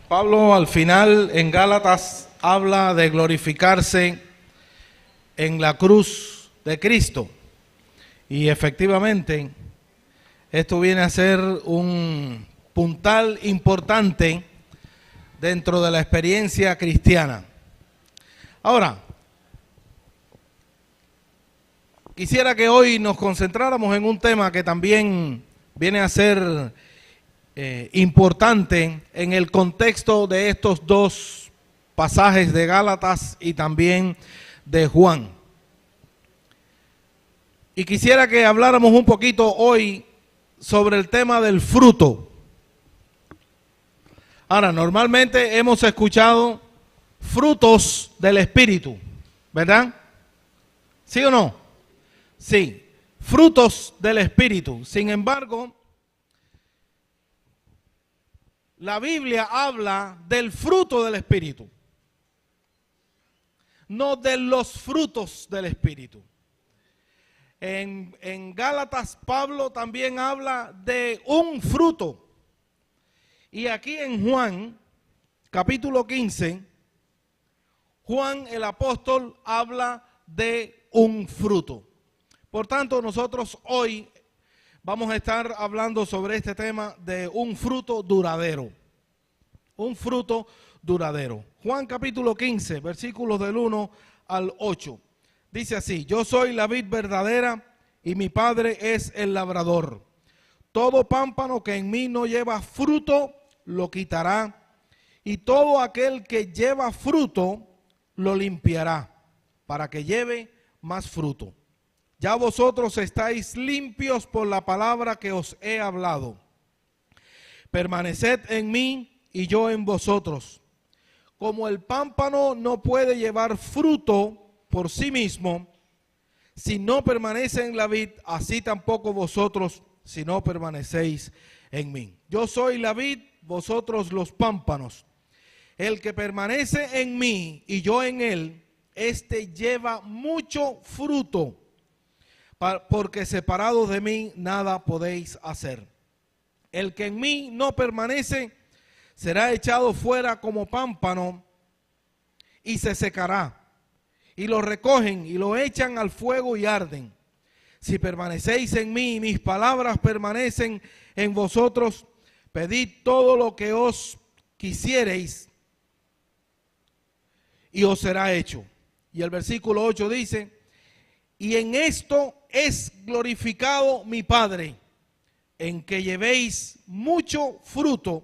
Pablo al final en Gálatas habla de glorificarse en la cruz de Cristo. Y efectivamente, esto viene a ser un puntal importante dentro de la experiencia cristiana. Ahora, quisiera que hoy nos concentráramos en un tema que también viene a ser importante en el contexto de estos dos pasajes de Gálatas y también de Juan. Y quisiera que habláramos un poquito hoy sobre el tema del fruto. Ahora, normalmente hemos escuchado frutos del Espíritu, ¿verdad? ¿Sí o no? Sí, frutos del Espíritu. Sin embargo, la Biblia habla del fruto del Espíritu, no de los frutos del Espíritu. En Gálatas, Pablo también habla de un fruto. Y aquí en Juan, capítulo 15, Juan el apóstol habla de un fruto. Por tanto, nosotros hoy vamos a estar hablando sobre este tema de un fruto duradero. Un fruto duradero. Juan capítulo 15, versículos del 1 al 8. Dice así: yo soy la vid verdadera y mi Padre es el labrador. Todo pámpano que en mí no lleva fruto, lo quitará. Y todo aquel que lleva fruto, lo limpiará, para que lleve más fruto. Ya vosotros estáis limpios por la palabra que os he hablado. Permaneced en mí y yo en vosotros. Como el pámpano no puede llevar fruto por sí mismo, si no permanece en la vid, así tampoco vosotros, si no permanecéis en mí. Yo soy la vid, vosotros los pámpanos. El que permanece en mí y yo en él, este lleva mucho fruto, porque separados de mí nada podéis hacer. El que en mí no permanece será echado fuera como pámpano y se secará. Y lo recogen y lo echan al fuego y arden. Si permanecéis en mí y mis palabras permanecen en vosotros, pedid todo lo que os quisiereis y os será hecho. Y el versículo 8 dice: y en esto es glorificado mi Padre, en que llevéis mucho fruto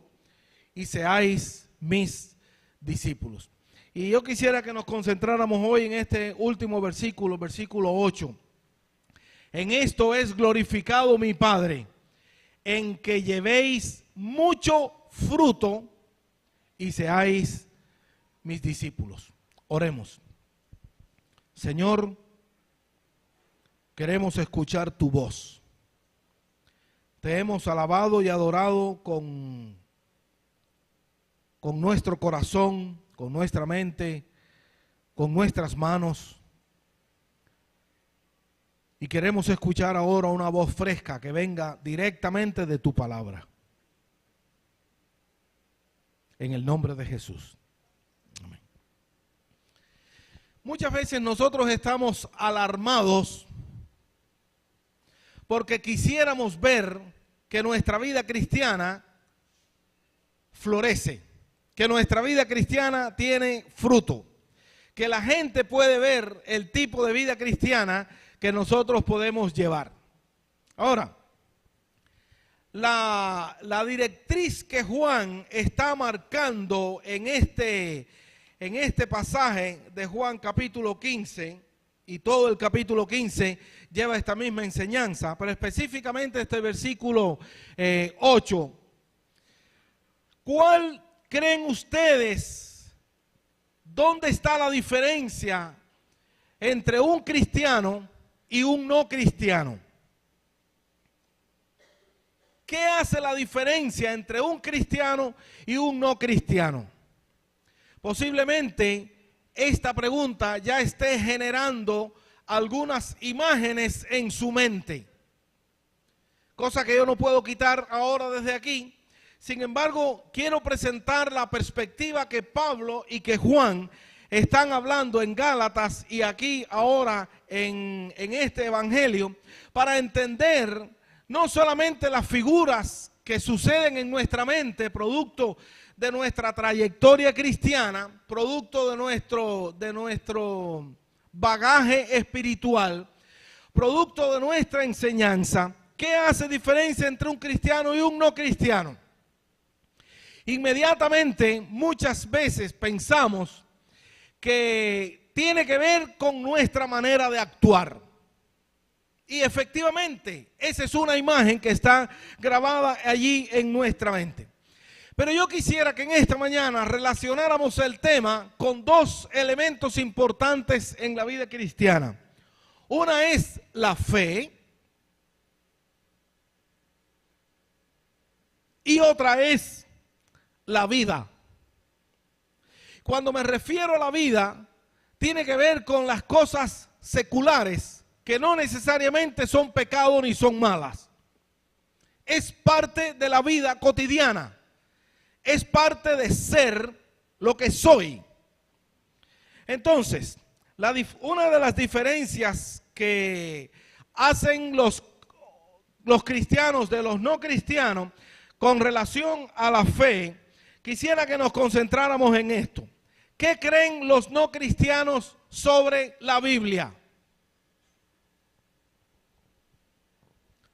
y seáis mis discípulos. Y yo quisiera que nos concentráramos hoy en este último versículo, versículo 8. En esto es glorificado mi Padre, en que llevéis mucho fruto y seáis mis discípulos. Oremos. Señor, queremos escuchar tu voz. Te hemos alabado y adorado con nuestro corazón, con nuestra mente, con nuestras manos. Y queremos escuchar ahora una voz fresca que venga directamente de tu palabra. En el nombre de Jesús. Amén. Muchas veces nosotros estamos alarmados porque quisiéramos ver que nuestra vida cristiana florece, que nuestra vida cristiana tiene fruto, que la gente puede ver el tipo de vida cristiana que nosotros podemos llevar. Ahora, la directriz que Juan está marcando en este pasaje de Juan capítulo 15, y todo el capítulo 15 lleva esta misma enseñanza, pero específicamente este versículo 8. ¿Cuál creen ustedes? ¿Dónde está la diferencia entre un cristiano y un no cristiano? ¿Qué hace la diferencia entre un cristiano y un no cristiano? Posiblemente esta pregunta ya esté generando algunas imágenes en su mente, cosa que yo no puedo quitar ahora desde aquí. Sin embargo, quiero presentar la perspectiva que Pablo y que Juan están hablando en Gálatas y aquí ahora en este evangelio, para entender no solamente las figuras que suceden en nuestra mente, producto de nuestra trayectoria cristiana, producto de nuestro bagaje espiritual, producto de nuestra enseñanza. ¿Qué hace diferencia entre un cristiano y un no cristiano? Inmediatamente, muchas veces pensamos que tiene que ver con nuestra manera de actuar. Y efectivamente, esa es una imagen que está grabada allí en nuestra mente. Pero yo quisiera que en esta mañana relacionáramos el tema con dos elementos importantes en la vida cristiana. Una es la fe y otra es la vida. Cuando me refiero a la vida, tiene que ver con las cosas seculares, que no necesariamente son pecado ni son malas. Es parte de la vida cotidiana. Es parte de ser lo que soy. Entonces, una de las diferencias que hacen los cristianos de los no cristianos con relación a la fe, quisiera que nos concentráramos en esto. ¿Qué creen los no cristianos sobre la Biblia?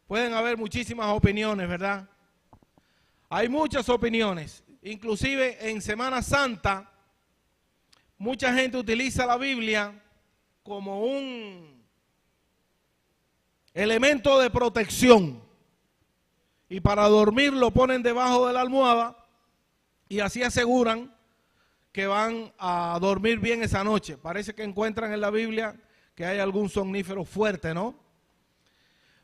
Pueden haber muchísimas opiniones, ¿verdad? Hay muchas opiniones. Inclusive en Semana Santa, mucha gente utiliza la Biblia como un elemento de protección. Y para dormir lo ponen debajo de la almohada y así aseguran que van a dormir bien esa noche. Parece que encuentran en la Biblia que hay algún somnífero fuerte, ¿no?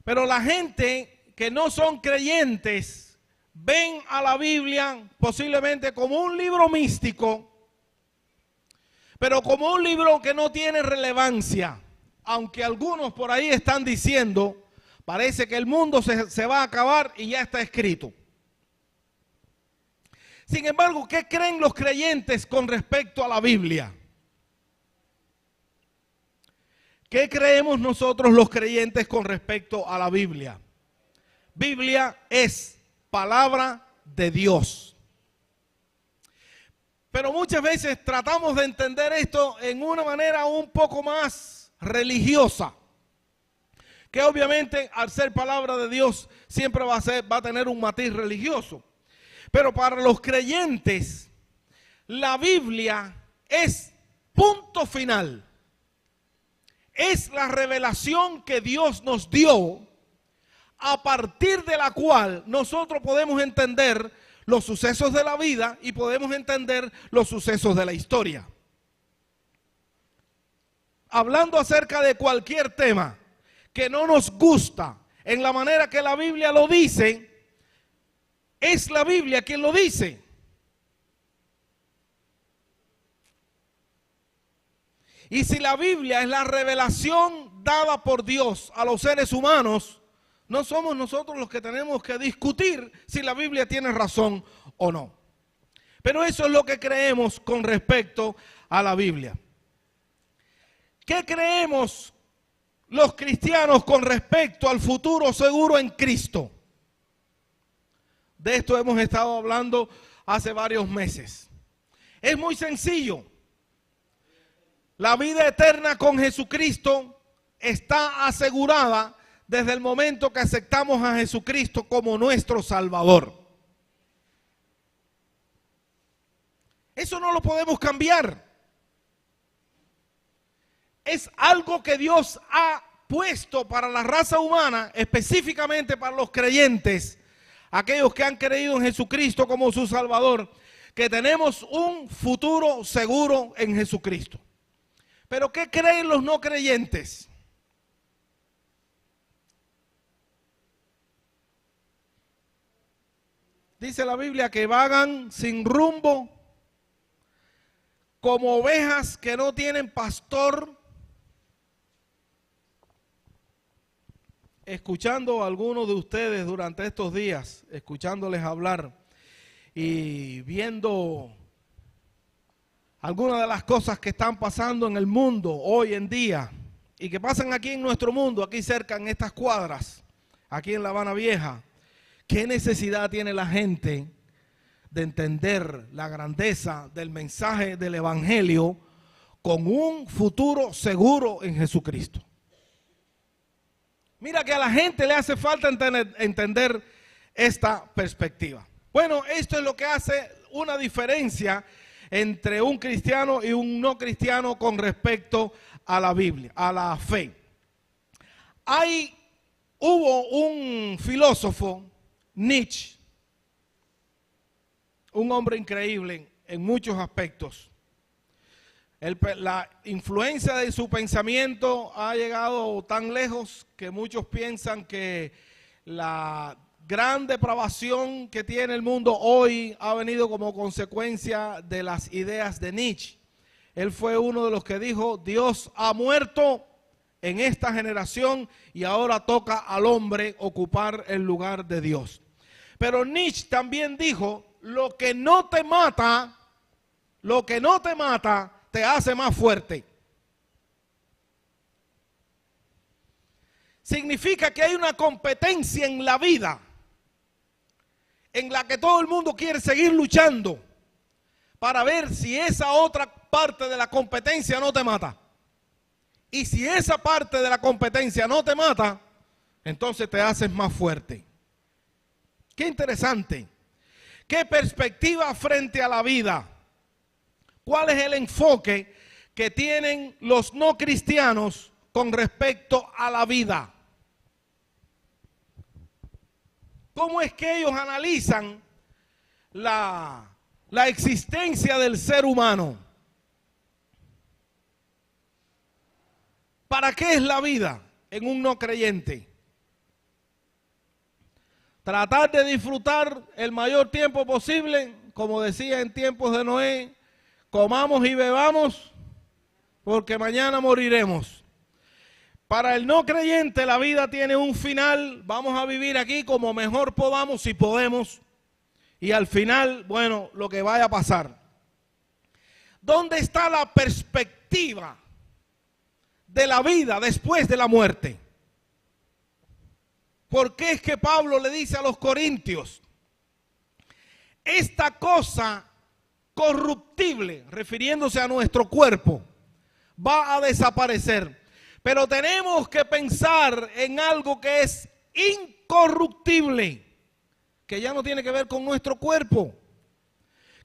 Pero la gente que no son creyentes ven a la Biblia posiblemente como un libro místico, pero como un libro que no tiene relevancia. Aunque algunos por ahí están diciendo, parece que el mundo se va a acabar y ya está escrito. Sin embargo, ¿qué creen los creyentes con respecto a la Biblia? ¿Qué creemos nosotros los creyentes con respecto a la Biblia? Biblia es palabra de Dios. Pero muchas veces tratamos de entender esto en una manera un poco más religiosa, que obviamente al ser palabra de Dios siempre va a tener un matiz religioso. Pero para los creyentes, la Biblia es punto final. Es la revelación que Dios nos dio, a partir de la cual nosotros podemos entender los sucesos de la vida y podemos entender los sucesos de la historia. Hablando acerca de cualquier tema que no nos gusta en la manera que la Biblia lo dice, es la Biblia quien lo dice. Y si la Biblia es la revelación dada por Dios a los seres humanos, no somos nosotros los que tenemos que discutir si la Biblia tiene razón o no. Pero eso es lo que creemos con respecto a la Biblia. ¿Qué creemos los cristianos con respecto al futuro seguro en Cristo? De esto hemos estado hablando hace varios meses. Es muy sencillo. La vida eterna con Jesucristo está asegurada desde el momento que aceptamos a Jesucristo como nuestro Salvador. Eso no lo podemos cambiar. Es algo que Dios ha puesto para la raza humana, específicamente para los creyentes, aquellos que han creído en Jesucristo como su Salvador, que tenemos un futuro seguro en Jesucristo. Pero ¿qué creen los no creyentes? Dice la Biblia que vagan sin rumbo, como ovejas que no tienen pastor. Escuchando a algunos de ustedes durante estos días, escuchándoles hablar, y viendo algunas de las cosas que están pasando en el mundo hoy en día y que pasan aquí en nuestro mundo, aquí cerca en estas cuadras, aquí en La Habana Vieja, ¿qué necesidad tiene la gente de entender la grandeza del mensaje del Evangelio con un futuro seguro en Jesucristo? Mira que a la gente le hace falta entender esta perspectiva. Bueno, esto es lo que hace una diferencia entre un cristiano y un no cristiano con respecto a la Biblia, a la fe. Hubo un filósofo, Nietzsche, un hombre increíble en muchos aspectos. La influencia de su pensamiento ha llegado tan lejos que muchos piensan que la gran depravación que tiene el mundo hoy ha venido como consecuencia de las ideas de Nietzsche. Él fue uno de los que dijo: Dios ha muerto en esta generación y ahora toca al hombre ocupar el lugar de Dios. Pero Nietzsche también dijo: lo que no te mata te hace más fuerte. Significa que hay una competencia en la vida en la que todo el mundo quiere seguir luchando para ver si esa otra parte de la competencia no te mata. Y si esa parte de la competencia no te mata, entonces te haces más fuerte. Qué interesante. Qué perspectiva frente a la vida. ¿Cuál es el enfoque que tienen los no cristianos con respecto a la vida? ¿Cómo es que ellos analizan la existencia del ser humano? ¿Para qué es la vida en un no creyente? Tratar de disfrutar el mayor tiempo posible, como decía en tiempos de Noé: comamos y bebamos, porque mañana moriremos. Para el no creyente la vida tiene un final. Vamos a vivir aquí como mejor podamos, si podemos, y al final, bueno, lo que vaya a pasar. ¿Dónde está la perspectiva de la vida después de la muerte? ¿Por qué es que Pablo le dice a los corintios: esta cosa corruptible, refiriéndose a nuestro cuerpo, va a desaparecer? Pero tenemos que pensar en algo que es incorruptible, que ya no tiene que ver con nuestro cuerpo,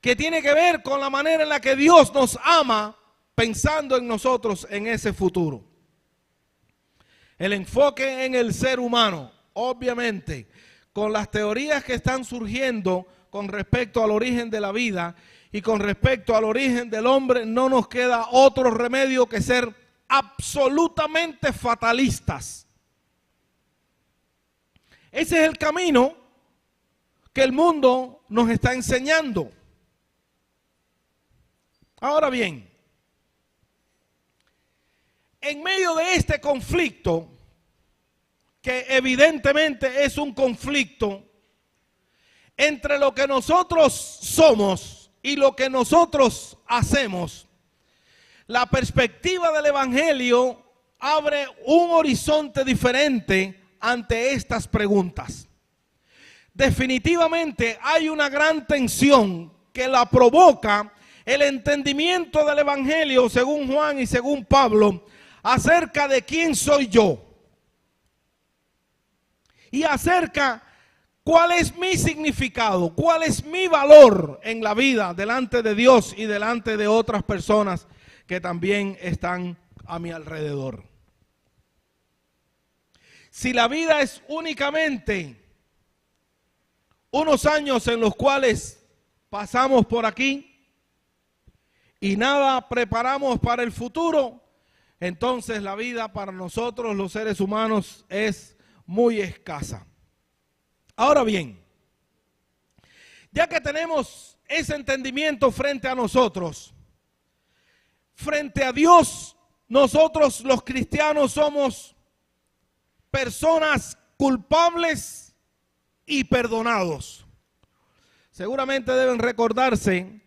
que tiene que ver con la manera en la que Dios nos ama, pensando en nosotros en ese futuro. El enfoque en el ser humano, obviamente, con las teorías que están surgiendo con respecto al origen de la vida y con respecto al origen del hombre, no nos queda otro remedio que ser absolutamente fatalistas. Ese es el camino que el mundo nos está enseñando. Ahora bien, en medio de este conflicto, que evidentemente es un conflicto entre lo que nosotros somos y lo que nosotros hacemos, la perspectiva del Evangelio abre un horizonte diferente ante estas preguntas. Definitivamente hay una gran tensión que la provoca el entendimiento del Evangelio, según Juan y según Pablo, acerca de quién soy yo y acerca cuál es mi significado, cuál es mi valor en la vida delante de Dios y delante de otras personas que también están a mi alrededor. Si la vida es únicamente unos años en los cuales pasamos por aquí y nada preparamos para el futuro, entonces la vida para nosotros los seres humanos es muy escasa. Ahora bien, ya que tenemos ese entendimiento frente a nosotros, frente a Dios, nosotros los cristianos somos personas culpables y perdonados. seguramente deben recordarse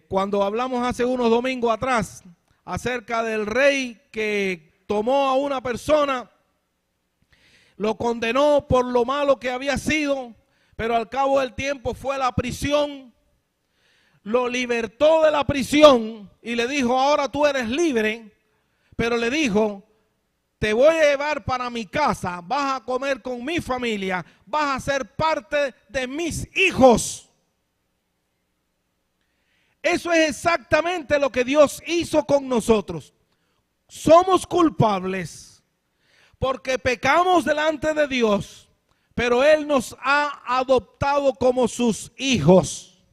cuando hablamos hace unos domingos atrás acerca del rey que tomó a una persona, lo condenó por lo malo que había sido, pero al cabo del tiempo fue a la prisión, lo libertó de la prisión y le dijo, ahora tú eres libre, pero le dijo, te voy a llevar para mi casa, vas a comer con mi familia, vas a ser parte de mis hijos. Eso es exactamente lo que Dios hizo con nosotros. Somos culpables porque pecamos delante de Dios, pero Él nos ha adoptado como sus hijos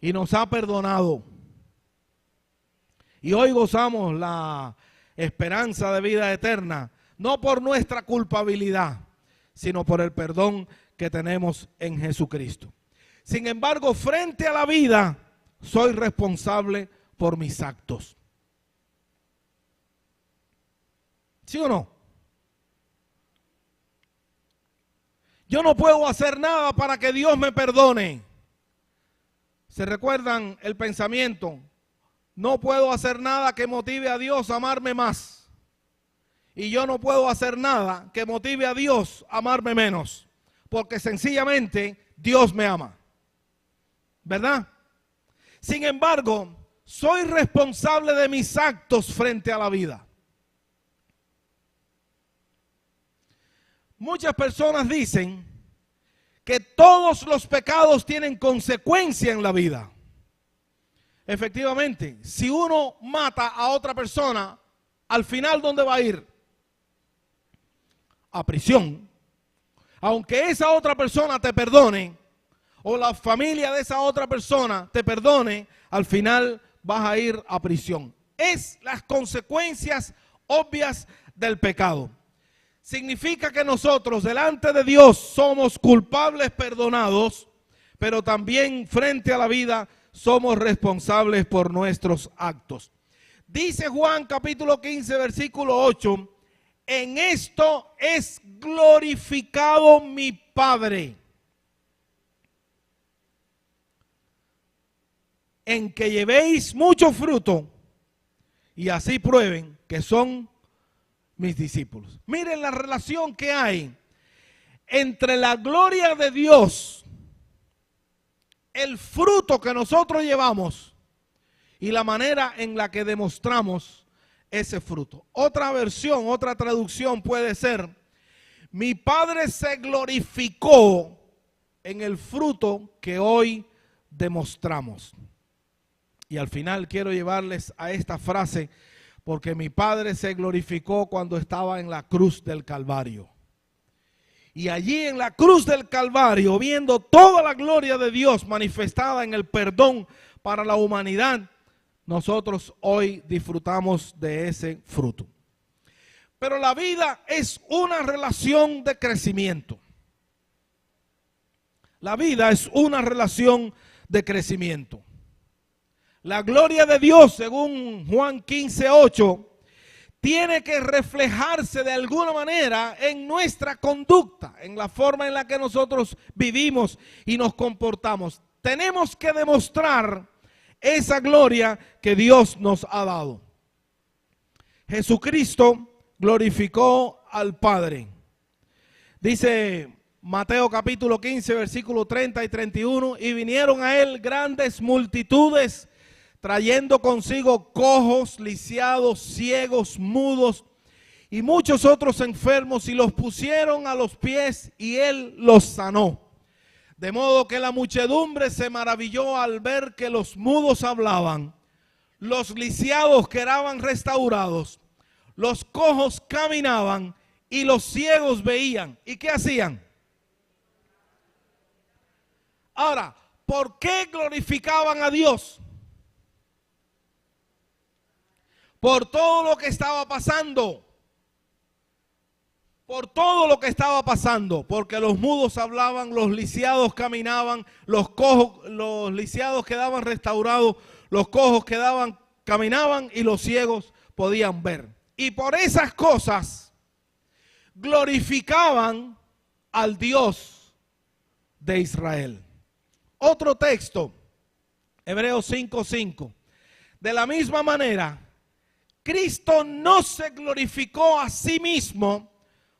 y nos ha perdonado. Y hoy gozamos la esperanza de vida eterna, no por nuestra culpabilidad, sino por el perdón que tenemos en Jesucristo. Sin embargo, frente a la vida, soy responsable por mis actos. ¿Sí o no? Yo no puedo hacer nada para que Dios me perdone. ¿Se recuerdan el pensamiento? No puedo hacer nada que motive a Dios a amarme más. Y yo no puedo hacer nada que motive a Dios a amarme menos. Porque sencillamente Dios me ama. ¿Verdad? Sin embargo, soy responsable de mis actos frente a la vida. Muchas personas dicen que todos los pecados tienen consecuencia en la vida. Efectivamente, si uno mata a otra persona, al final ¿dónde va a ir? A prisión. Aunque esa otra persona te perdone, o la familia de esa otra persona te perdone, al final vas a ir a prisión. Es las consecuencias obvias del pecado. Significa que nosotros delante de Dios somos culpables perdonados, pero también frente a la vida somos responsables por nuestros actos. Dice Juan capítulo 15 versículo 8, en esto es glorificado mi Padre, en que llevéis mucho fruto y así prueben que son mis discípulos. Miren la relación que hay entre la gloria de Dios, el fruto que nosotros llevamos y la manera en la que demostramos ese fruto. Otra versión, otra traducción puede ser, mi Padre se glorificó en el fruto que hoy demostramos. Y al final quiero llevarles a esta frase, porque mi Padre se glorificó cuando estaba en la cruz del Calvario. Y allí en la cruz del Calvario, viendo toda la gloria de Dios manifestada en el perdón para la humanidad, nosotros hoy disfrutamos de ese fruto. Pero la vida es una relación de crecimiento. La vida es una relación de crecimiento. La gloria de Dios, según Juan 15:8, tiene que reflejarse de alguna manera en nuestra conducta, en la forma en la que nosotros vivimos y nos comportamos. Tenemos que demostrar esa gloria que Dios nos ha dado. Jesucristo glorificó al Padre. Dice Mateo capítulo 15, versículo 30 y 31, y vinieron a él grandes multitudes, trayendo consigo cojos, lisiados, ciegos, mudos y muchos otros enfermos, y los pusieron a los pies y él los sanó. De modo que la muchedumbre se maravilló al ver que los mudos hablaban, los lisiados quedaban restaurados, los cojos caminaban y los ciegos veían. ¿Y qué hacían? Ahora, ¿por qué glorificaban a Dios? Por todo lo que estaba pasando. Por todo lo que estaba pasando. Porque los mudos hablaban, los lisiados caminaban, los lisiados quedaban restaurados, los cojos caminaban y los ciegos podían ver. Y por esas cosas glorificaban al Dios de Israel. Otro texto, Hebreos 5:5. De la misma manera, Cristo no se glorificó a sí mismo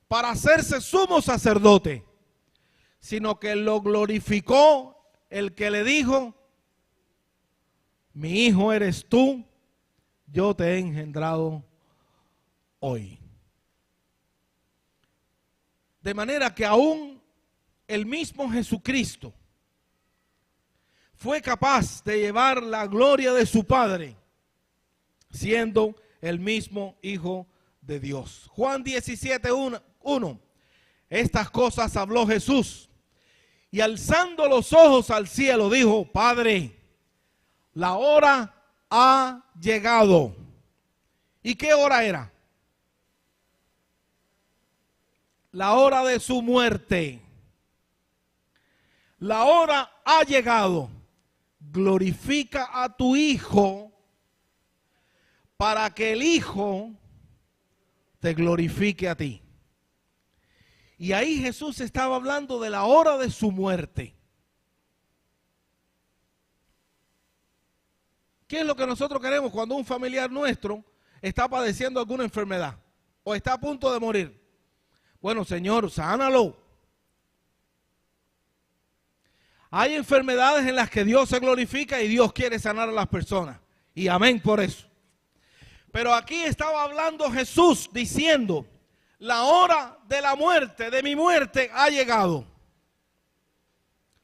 para hacerse sumo sacerdote, sino que lo glorificó el que le dijo: mi hijo eres tú, yo te he engendrado hoy. De manera que aún el mismo Jesucristo fue capaz de llevar la gloria de su Padre, siendo el mismo Hijo de Dios. Juan 17:1. Estas cosas habló Jesús, y alzando los ojos al cielo dijo: Padre, la hora ha llegado. ¿Y qué hora era? La hora de su muerte. La hora ha llegado. Glorifica a tu Hijo, para que el Hijo te glorifique a ti. Y ahí Jesús estaba hablando de la hora de su muerte. ¿Qué es lo que nosotros queremos cuando un familiar nuestro está padeciendo alguna enfermedad o está a punto de morir? Bueno, Señor, sánalo. Hay enfermedades en las que Dios se glorifica y Dios quiere sanar a las personas. Y amén por eso. Pero aquí estaba hablando Jesús diciendo: la hora de la muerte, de mi muerte, ha llegado.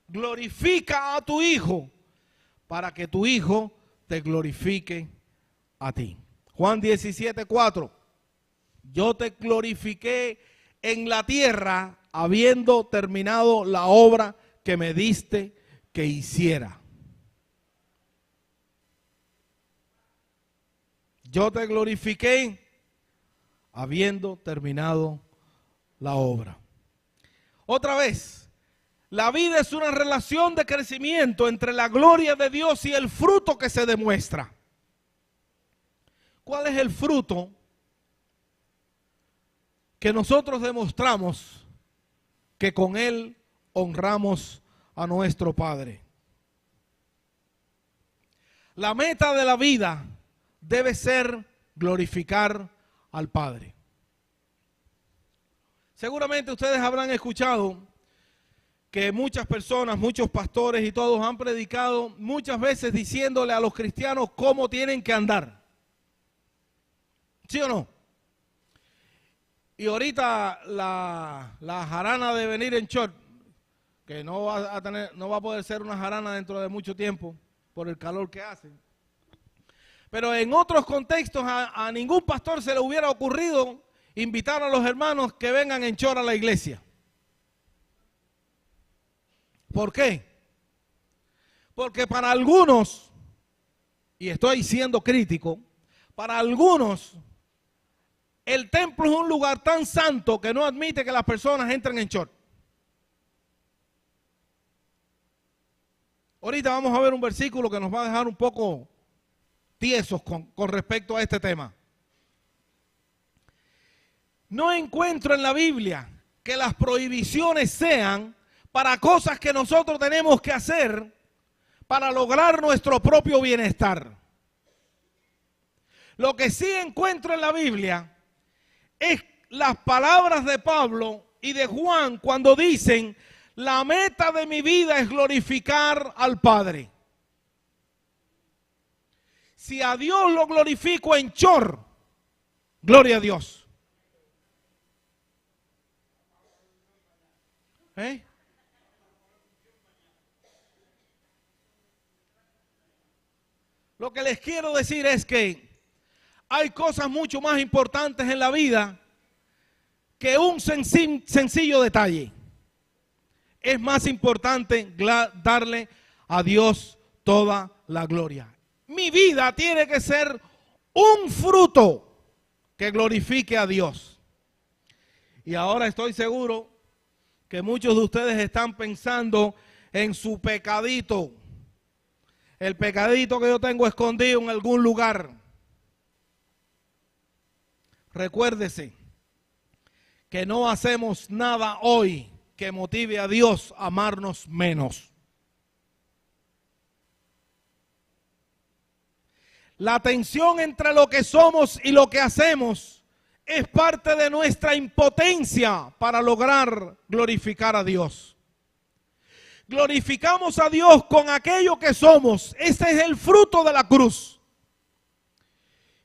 Glorifica a tu Hijo, para que tu Hijo te glorifique a ti. Juan 17:4. Yo te glorifiqué en la tierra, habiendo terminado la obra que me diste que hiciera. Yo te glorifiqué habiendo terminado la obra. Otra vez, la vida es una relación de crecimiento entre la gloria de Dios y el fruto que se demuestra. ¿Cuál es el fruto que nosotros demostramos que con él honramos a nuestro Padre? La meta de la vida debe ser glorificar al Padre. Seguramente ustedes habrán escuchado que muchas personas, muchos pastores y todos han predicado muchas veces diciéndole a los cristianos cómo tienen que andar. ¿Sí o no? Y ahorita la jarana de venir en short, que no va a poder ser una jarana dentro de mucho tiempo por el calor que hace. Pero en otros contextos a ningún pastor se le hubiera ocurrido invitar a los hermanos que vengan en short a la iglesia. ¿Por qué? Porque para algunos, y estoy siendo crítico, para algunos el templo es un lugar tan santo que no admite que las personas entren en short. Ahorita vamos a ver un versículo que nos va a dejar un poco tiesos con respecto a este tema. No encuentro en la Biblia que las prohibiciones sean para cosas que nosotros tenemos que hacer para lograr nuestro propio bienestar. Lo que sí encuentro en la Biblia es las palabras de Pablo y de Juan cuando dicen: la meta de mi vida es glorificar al Padre. Si a Dios lo glorifico en short, gloria a Dios. Lo que les quiero decir es que hay cosas mucho más importantes en la vida que un sencillo detalle. Es más importante darle a Dios toda la gloria. Mi vida tiene que ser un fruto que glorifique a Dios. Y ahora estoy seguro que muchos de ustedes están pensando en su pecadito. El pecadito que yo tengo escondido en algún lugar. Recuérdese que no hacemos nada hoy que motive a Dios a amarnos menos. La tensión entre lo que somos y lo que hacemos es parte de nuestra impotencia para lograr glorificar a Dios. Glorificamos a Dios con aquello que somos. Ese es el fruto de la cruz.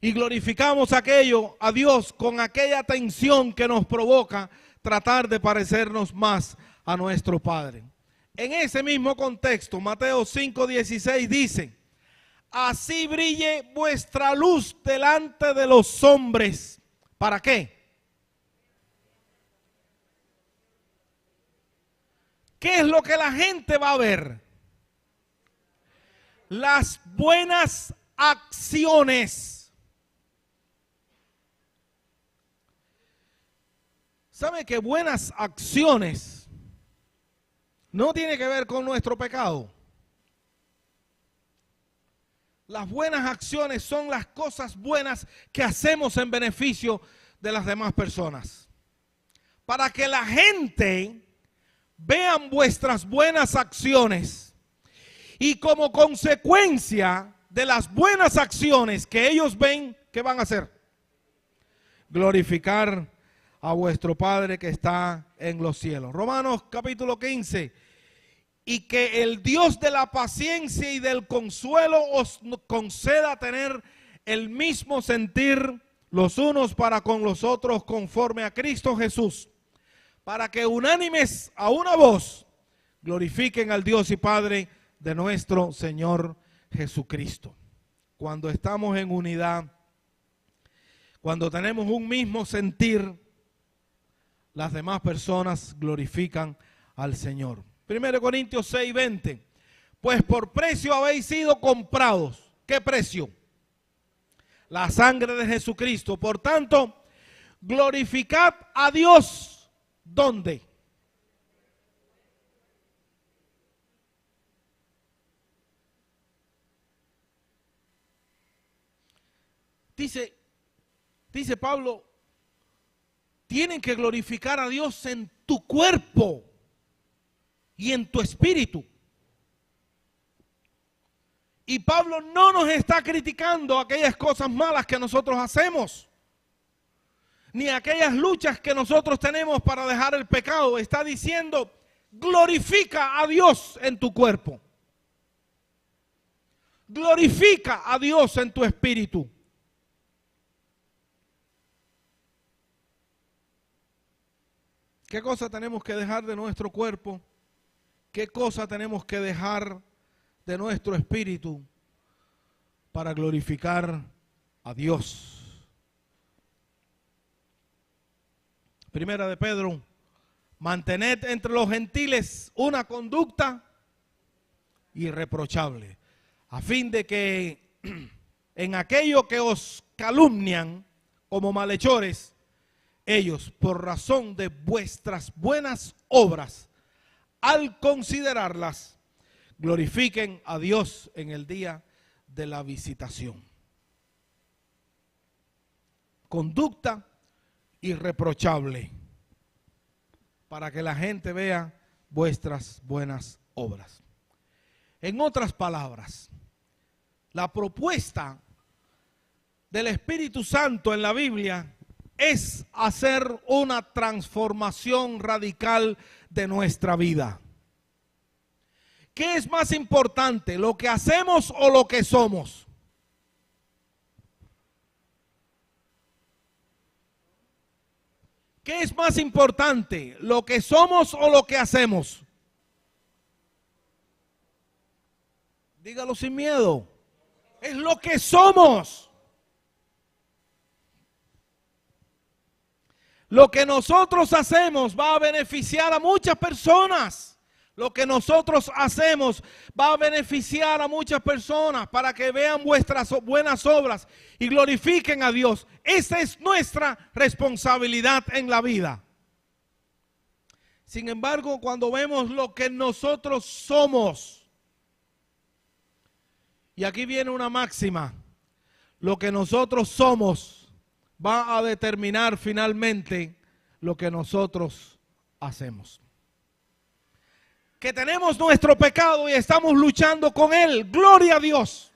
Y glorificamos a Dios con aquella tensión que nos provoca tratar de parecernos más a nuestro Padre. En ese mismo contexto, Mateo 5:16 dice: así brille vuestra luz delante de los hombres. ¿Para qué? ¿Qué es lo que la gente va a ver? Las buenas acciones. ¿Sabe que buenas acciones no tiene que ver con nuestro pecado? Las buenas acciones son las cosas buenas que hacemos en beneficio de las demás personas. Para que la gente vean vuestras buenas acciones y como consecuencia de las buenas acciones que ellos ven, ¿qué van a hacer? Glorificar a vuestro Padre que está en los cielos. Romanos capítulo 15. Y que el Dios de la paciencia y del consuelo os conceda tener el mismo sentir los unos para con los otros conforme a Cristo Jesús, para que unánimes a una voz glorifiquen al Dios y Padre de nuestro Señor Jesucristo. Cuando estamos en unidad, cuando tenemos un mismo sentir, las demás personas glorifican al Señor. 1 Corintios 6:20. Pues por precio habéis sido comprados. ¿Qué precio? La sangre de Jesucristo. Por tanto, glorificad a Dios. ¿Dónde? Dice Pablo, tienen que glorificar a Dios en tu cuerpo y en tu espíritu. Y Pablo no nos está criticando aquellas cosas malas que nosotros hacemos, ni aquellas luchas que nosotros tenemos para dejar el pecado. Está diciendo, glorifica a Dios en tu cuerpo. Glorifica a Dios en tu espíritu. ¿Qué cosa tenemos que dejar de nuestro cuerpo? ¿Qué cosa tenemos que dejar de nuestro espíritu para glorificar a Dios? Primera de Pedro, mantened entre los gentiles una conducta irreprochable, a fin de que en aquello que os calumnian como malhechores, ellos, por razón de vuestras buenas obras, al considerarlas, glorifiquen a Dios en el día de la visitación. Conducta irreprochable, para que la gente vea vuestras buenas obras. En otras palabras, la propuesta del Espíritu Santo en la Biblia es hacer una transformación radical de nuestra vida. ¿Qué es más importante, lo que hacemos o lo que somos? ¿Qué es más importante, lo que somos o lo que hacemos? Dígalo sin miedo. Es lo que somos. Lo que nosotros hacemos va a beneficiar a muchas personas. Lo que nosotros hacemos va a beneficiar a muchas personas para que vean vuestras buenas obras y glorifiquen a Dios. Esa es nuestra responsabilidad en la vida. Sin embargo, cuando vemos lo que nosotros somos, y aquí viene una máxima, lo que nosotros somos va a determinar finalmente lo que nosotros hacemos. que tenemos nuestro pecado y estamos luchando con él. Gloria a Dios.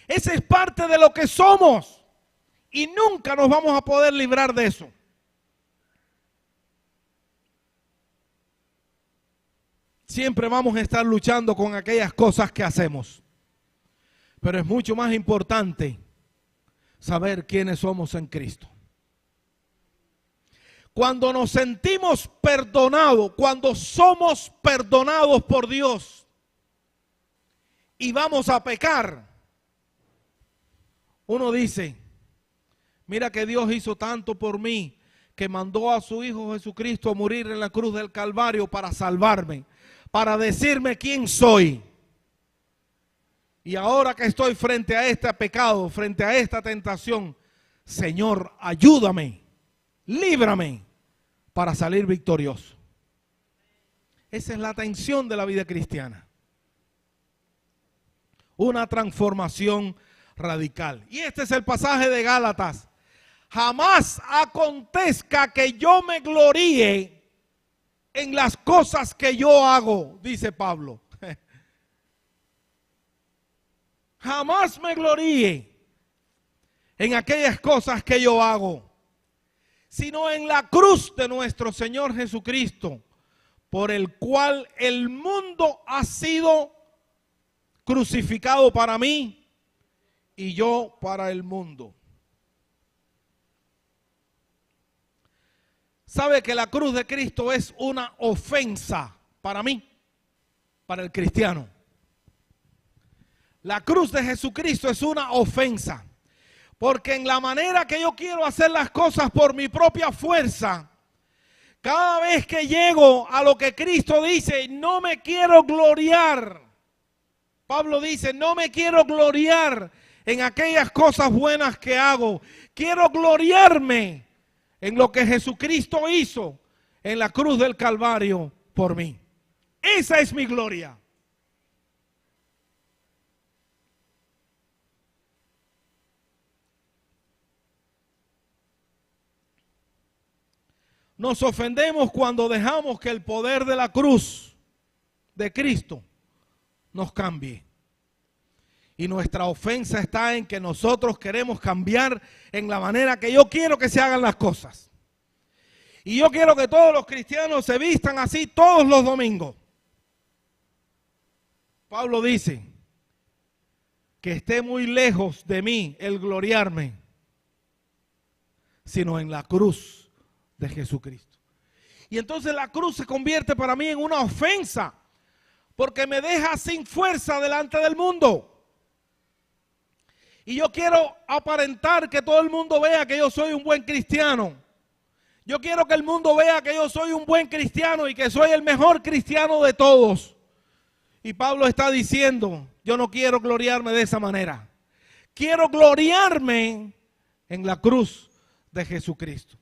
Esa es parte de lo que somos y nunca nos vamos a poder librar de eso. Siempre vamos a estar luchando con aquellas cosas que hacemos. Pero es mucho más importante saber quiénes somos en Cristo. Cuando nos sentimos perdonados, cuando somos perdonados por Dios y vamos a pecar, uno dice, mira que Dios hizo tanto por mí que mandó a su Hijo Jesucristo a morir en la cruz del Calvario para salvarme, para decirme quién soy. Y ahora que estoy frente a este pecado, frente a esta tentación, Señor, ayúdame, líbrame para salir victorioso. Esa es la tensión de la vida cristiana. Una transformación radical. Y este es el pasaje de Gálatas. Jamás acontezca que yo me gloríe en las cosas que yo hago, dice Pablo. Jamás me gloríe en aquellas cosas que yo hago, sino en la cruz de nuestro Señor Jesucristo, por el cual el mundo ha sido crucificado para mí y yo para el mundo. ¿Sabe que la cruz de Cristo es una ofensa para mí, para el cristiano? La cruz de Jesucristo es una ofensa, porque en la manera que yo quiero hacer las cosas por mi propia fuerza, cada vez que llego a lo que Cristo dice, no me quiero gloriar. Pablo dice, no me quiero gloriar en aquellas cosas buenas que hago. Quiero gloriarme en lo que Jesucristo hizo en la cruz del Calvario por mí. Esa es mi gloria. Nos ofendemos cuando dejamos que el poder de la cruz de Cristo nos cambie. Y nuestra ofensa está en que nosotros queremos cambiar en la manera que yo quiero que se hagan las cosas. Y yo quiero que todos los cristianos se vistan así todos los domingos. Pablo dice que esté muy lejos de mí el gloriarme, sino en la cruz de Jesucristo. Y entonces la cruz se convierte para mí en una ofensa, porque me deja sin fuerza delante del mundo. Y yo quiero aparentar que todo el mundo vea que yo soy un buen cristiano. Yo quiero que el mundo vea que yo soy un buen cristiano y que soy el mejor cristiano de todos. Y Pablo está diciendo, yo no quiero gloriarme de esa manera. Quiero gloriarme en la cruz de Jesucristo.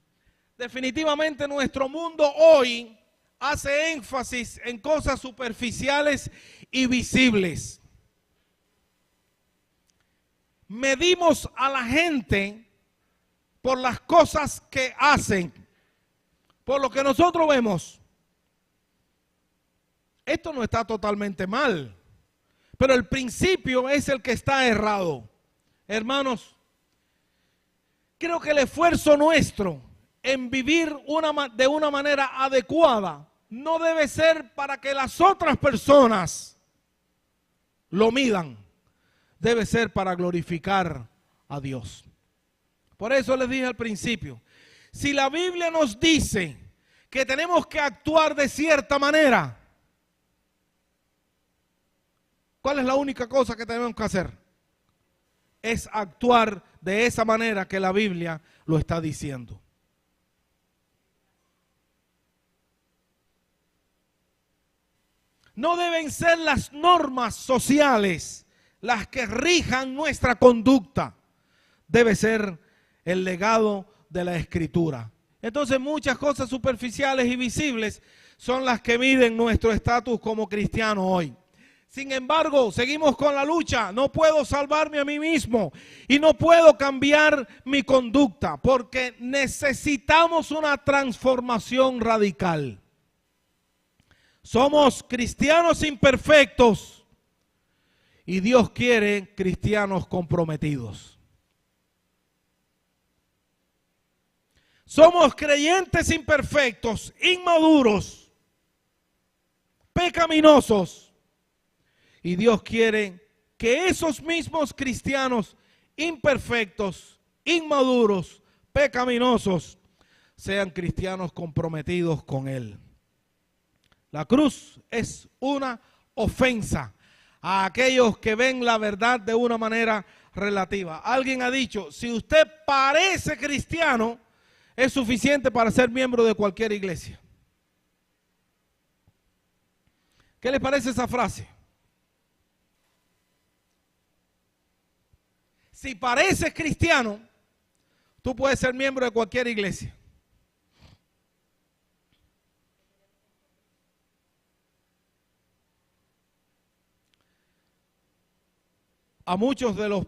Definitivamente nuestro mundo hoy hace énfasis en cosas superficiales y visibles. Medimos a la gente por las cosas que hacen, por lo que nosotros vemos. Esto no está totalmente mal, pero el principio es el que está errado. Hermanos, creo que el esfuerzo nuestro en vivir de una manera adecuada no debe ser para que las otras personas lo midan. Debe ser para glorificar a Dios. Por eso les dije al principio, si la Biblia nos dice que tenemos que actuar de cierta manera, ¿cuál es la única cosa que tenemos que hacer? Es actuar de esa manera que la Biblia lo está diciendo. No deben ser las normas sociales las que rijan nuestra conducta. Debe ser el legado de la Escritura. Entonces muchas cosas superficiales y visibles son las que miden nuestro estatus como cristiano hoy. Sin embargo, seguimos con la lucha. No puedo salvarme a mí mismo y no puedo cambiar mi conducta porque necesitamos una transformación radical. Somos cristianos imperfectos y Dios quiere cristianos comprometidos. Somos creyentes imperfectos, inmaduros, pecaminosos. Y Dios quiere que esos mismos cristianos imperfectos, inmaduros, pecaminosos, sean cristianos comprometidos con Él. La cruz es una ofensa a aquellos que ven la verdad de una manera relativa. Alguien ha dicho, si usted parece cristiano, es suficiente para ser miembro de cualquier iglesia. ¿Qué le parece esa frase? Si pareces cristiano, tú puedes ser miembro de cualquier iglesia. A muchos de los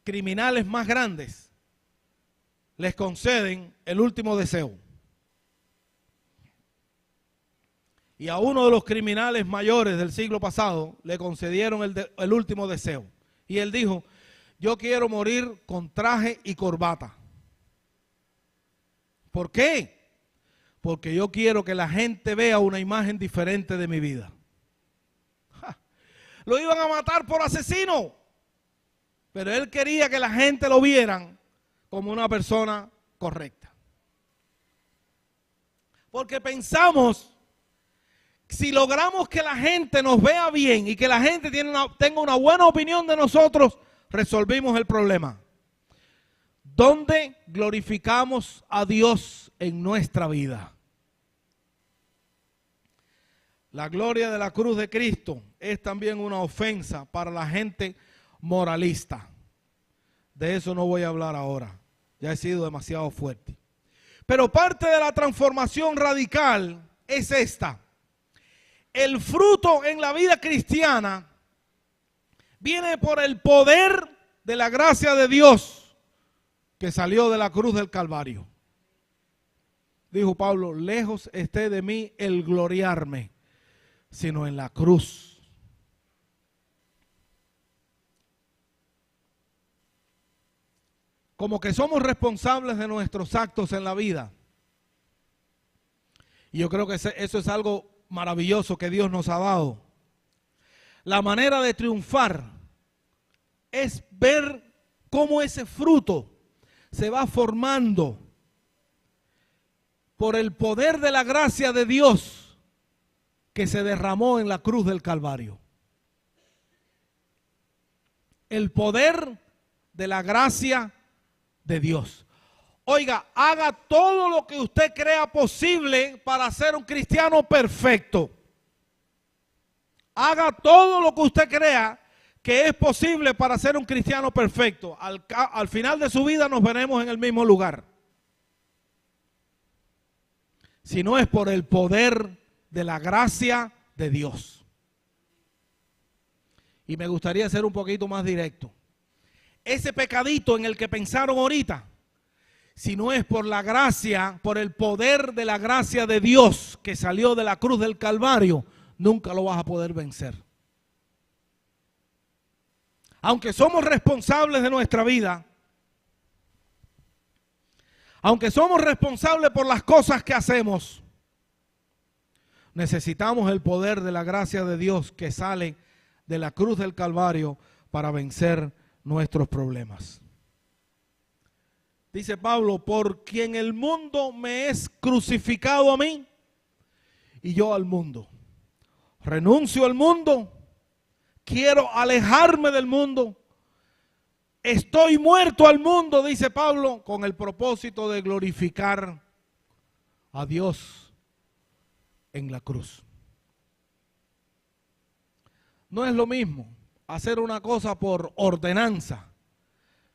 criminales más grandes les conceden el último deseo. Y a uno de los criminales mayores del siglo pasado le concedieron el último deseo. Y él dijo, yo quiero morir con traje y corbata. ¿Por qué? Porque yo quiero que la gente vea una imagen diferente de mi vida. ¡Ja! Lo iban a matar por asesino, pero él quería que la gente lo vieran como una persona correcta. Porque pensamos, si logramos que la gente nos vea bien y que la gente tenga una buena opinión de nosotros, resolvimos el problema. ¿Dónde glorificamos a Dios en nuestra vida? La gloria de la cruz de Cristo es también una ofensa para la gente moralista. De eso no voy a hablar ahora, ya he sido demasiado fuerte. Pero parte de la transformación radical es esta. El fruto en la vida cristiana viene por el poder de la gracia de Dios que salió de la cruz del Calvario. Dijo Pablo, lejos esté de mí el gloriarme, sino en la cruz. Como que somos responsables de nuestros actos en la vida. Y yo creo que eso es algo maravilloso que Dios nos ha dado. La manera de triunfar es ver cómo ese fruto se va formando por el poder de la gracia de Dios que se derramó en la cruz del Calvario. El poder de la gracia de Dios. Oiga, haga todo lo que usted crea posible para ser un cristiano perfecto. Haga todo lo que usted crea que es posible para ser un cristiano perfecto. Al final de su vida nos veremos en el mismo lugar. Si no es por el poder de la gracia de Dios. Y me gustaría ser un poquito más directo. Ese pecadito en el que pensaron ahorita, si no es por la gracia, por el poder de la gracia de Dios que salió de la cruz del Calvario, nunca lo vas a poder vencer. Aunque somos responsables de nuestra vida, aunque somos responsables por las cosas que hacemos, necesitamos el poder de la gracia de Dios que sale de la cruz del Calvario para vencer nuestros problemas. Dice Pablo, por quien el mundo me es crucificado a mí y yo al mundo. Renuncio al mundo, quiero alejarme del mundo, estoy muerto al mundo, dice Pablo, con el propósito de glorificar a Dios en la cruz. No es lo mismo hacer una cosa por ordenanza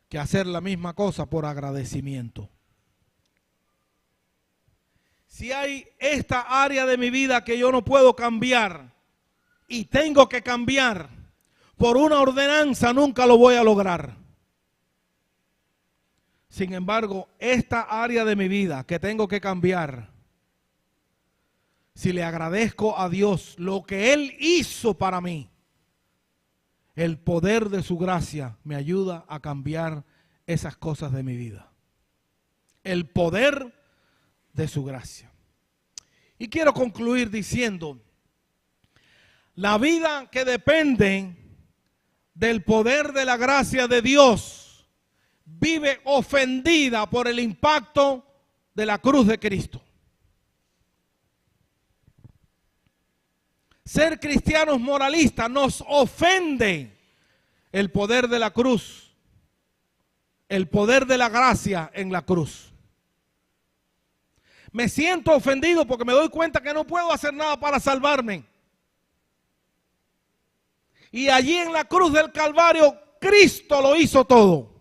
que hacer la misma cosa por agradecimiento. Si hay esta área de mi vida que yo no puedo cambiar y tengo que cambiar por una ordenanza, nunca lo voy a lograr. Sin embargo, esta área de mi vida que tengo que cambiar, si le agradezco a Dios lo que Él hizo para mí, el poder de su gracia me ayuda a cambiar esas cosas de mi vida. El poder de su gracia. Y quiero concluir diciendo, la vida que depende del poder de la gracia de Dios vive ofendida por el impacto de la cruz de Cristo. Ser cristianos moralistas nos ofende el poder de la cruz, el poder de la gracia en la cruz. Me siento ofendido porque me doy cuenta que no puedo hacer nada para salvarme. Y allí en la cruz del Calvario, Cristo lo hizo todo.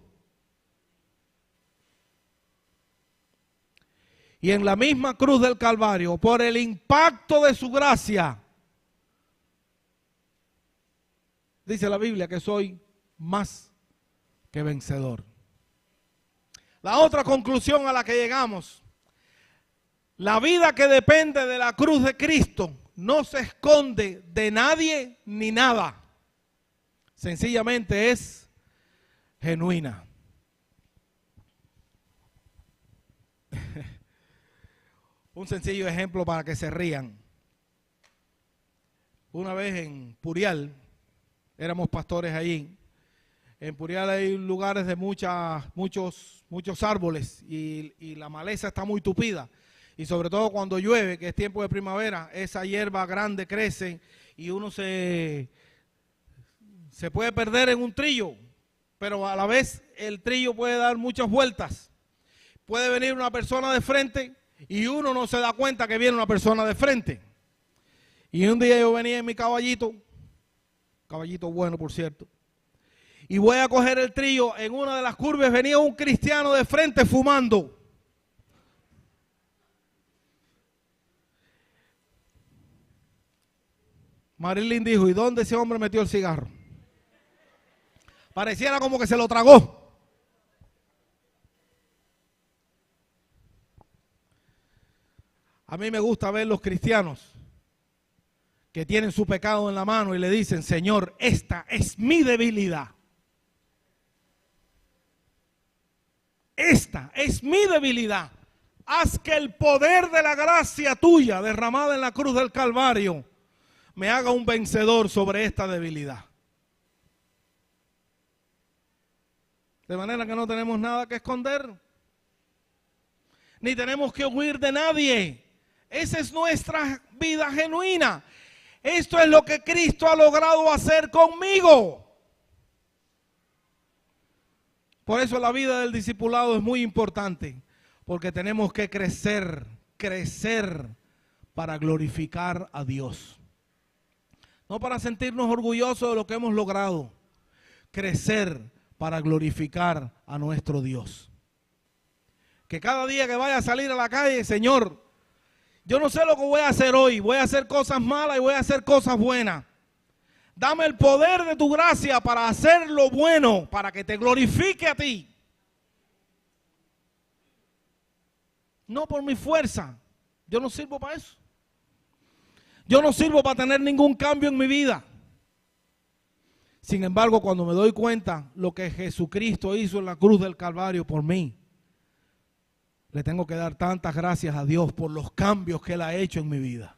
Y en la misma cruz del Calvario, por el impacto de su gracia, dice la Biblia que soy más que vencedor. La otra conclusión a la que llegamos, la vida que depende de la cruz de Cristo no se esconde de nadie ni nada. Sencillamente es genuina. Un sencillo ejemplo para que se rían. Una vez en Purial, éramos pastores allí. En Purial hay lugares de muchos árboles y la maleza está muy tupida. Y sobre todo cuando llueve, que es tiempo de primavera, esa hierba grande crece y uno se puede perder en un trillo, pero a la vez el trillo puede dar muchas vueltas. Puede venir una persona de frente y uno no se da cuenta que viene una persona de frente. Y un día yo venía en mi caballito bueno por cierto, y voy a coger el trillo, en una de las curvas venía un cristiano de frente fumando. Marilyn dijo, ¿y dónde ese hombre metió el cigarro? Pareciera como que se lo tragó. A mí me gusta ver los cristianos que tienen su pecado en la mano y le dicen, Señor, esta es mi debilidad. Esta es mi debilidad. Haz que el poder de la gracia tuya derramada en la cruz del Calvario me haga un vencedor sobre esta debilidad. De manera que no tenemos nada que esconder, ni tenemos que huir de nadie. Esa es nuestra vida genuina. Esto es lo que Cristo ha logrado hacer conmigo. Por eso la vida del discipulado es muy importante, porque tenemos que crecer para glorificar a Dios. No para sentirnos orgullosos de lo que hemos logrado, crecer para glorificar a nuestro Dios. Que cada día que vaya a salir a la calle, Señor, yo no sé lo que voy a hacer hoy, voy a hacer cosas malas y voy a hacer cosas buenas. Dame el poder de tu gracia para hacer lo bueno, para que te glorifique a ti. No por mi fuerza, yo no sirvo para eso. Yo no sirvo para tener ningún cambio en mi vida. Sin embargo, cuando me doy cuenta lo que Jesucristo hizo en la cruz del Calvario por mí, le tengo que dar tantas gracias a Dios por los cambios que Él ha hecho en mi vida.